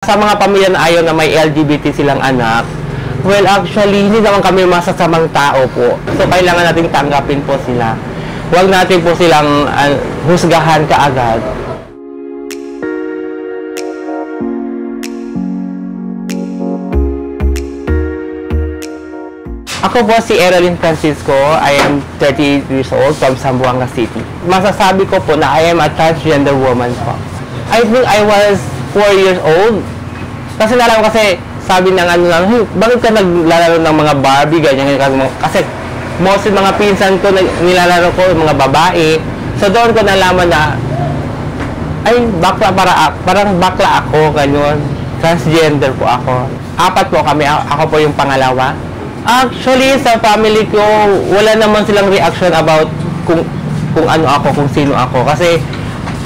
Sa mga pamilya na ayaw na may LGBT silang anak, well, actually, hindi naman kami masasamang tao po. So, kailangan natin tanggapin po sila. Huwag natin po silang husgahan kaagad. Ako po si Eralyn Francisco. I am 38 years old from Zamboanga City. Masasabi ko po na I am a transgender woman po. I think I was 4 years old. Kasi nalaman kasi sabi ng ano lang, hey, bakit ka naglalaro ng mga Barbie, ganyan. Kasi mostly mga pinsan ko nilalaro ko, mga babae. So doon ko nalaman na, ay, parang bakla ako, ganyan. Transgender po ako. 4 po kami, ako po yung pangalawa. Actually, sa family ko, wala naman silang reaction about kung ano ako, kung sino ako. Kasi,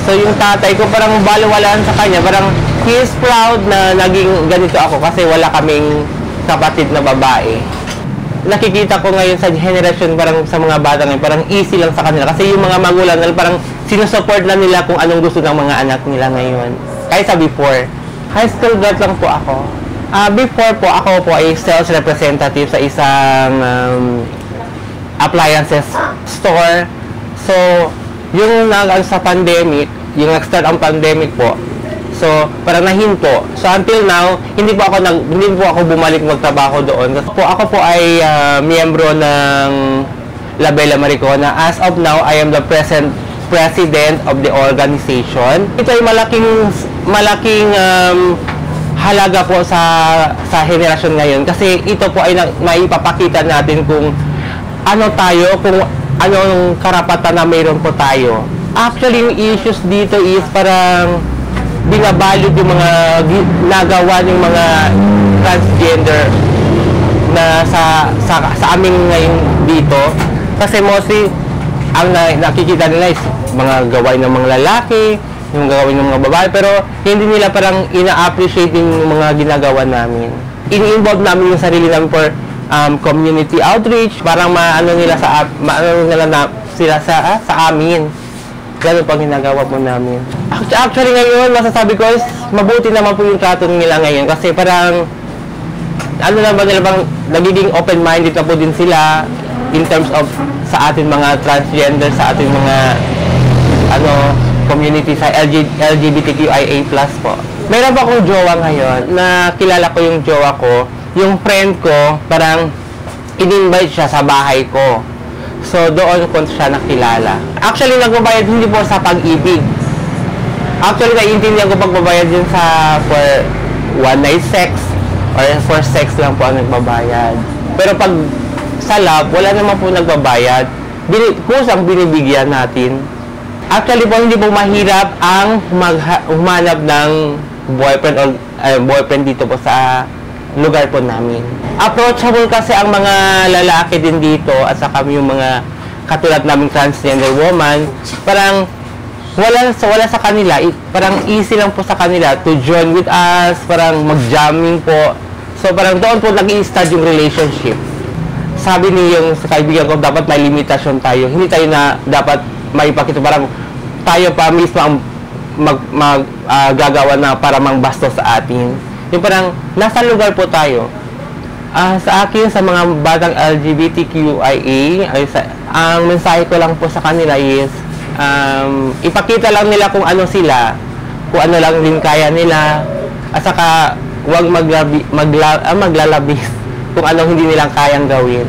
so yung tatay ko parang baliwalaan sa kanya, parang he is proud na naging ganito ako kasi wala kaming kapatid na babae. Nakikita ko ngayon sa generation, parang sa mga bata ngayon, parang easy lang sa kanila. Kasi yung mga magulang nila, parang sinusupport na nila kung anong gusto ng mga anak nila ngayon. Kaysa before. High school grad lang po ako. Before po, ako po ay sales representative sa isang appliances store. So, yung sa pandemic, yung nag-start ang pandemic po, so, parang nahinto. So, until now, hindi po ako bumalik magtrabaho doon. Ako po ay miyembro ng Labella Maricona. As of now, I am the president of the organization. Ito ay malaking halaga po sa henerasyon ngayon kasi ito po ay maipapakita natin kung ano tayo, kung anong karapatan na mayroon po tayo. Actually, yung issues dito is parang binabalot yung mga nagawa ng mga transgender na sa amin ngayon dito. Kasi mostly, ang nakikita nila is mga gawain ng mga lalaki, yung gagawin ng mga babae, pero hindi nila parang ina-appreciate yung mga ginagawa namin. Ini-involve namin yung sarili namin for community outreach, parang maano nila sila sa amin. Ganun pang ginagawa po namin. Actually ngayon, masasabi ko is mabuti naman po yung trato nila ngayon kasi parang ano naman nila, bang nagiging open-minded na po din sila in terms of sa ating mga transgender, sa ating mga community sa LGBTQIA+ po. Meron pa akong jowa ngayon na kilala ko yung jowa ko. Yung friend ko, parang in-invite siya sa bahay ko. So, doon ko siya nakilala. Actually, nagbabayad hindi po sa pag-ibig. Actually, naiintindihan ko pagbabayad yun for one night sex or for sex lang po ang nagbabayad. Pero pag sa love, wala naman po nagbabayad. Kusang binibigyan natin. Actually po, hindi po mahirap ang humanap ng boyfriend o boyfriend dito po sa lugar po namin. Approachable kasi ang mga lalaki din dito at saka yung mga katulad naming transgender woman, parang wala sa kanila, parang easy lang po sa kanila to join with us, parang mag-jamming po. So parang doon po nag-i-start yung relationship. Sabi ni yung kaibigan ko, dapat may limitasyon tayo. Hindi tayo na dapat maipakita, parang tayo pa mismo ang gagawa na para mangbastos sa atin. Yung parang nasa lugar po tayo. Sa akin, sa mga batang LGBTQIA, ang mensahe ko lang po sa kanila is ipakita lang nila kung ano sila, kung ano lang din kaya nila, at saka huwag maglalabis kung anong hindi nilang kayang gawin.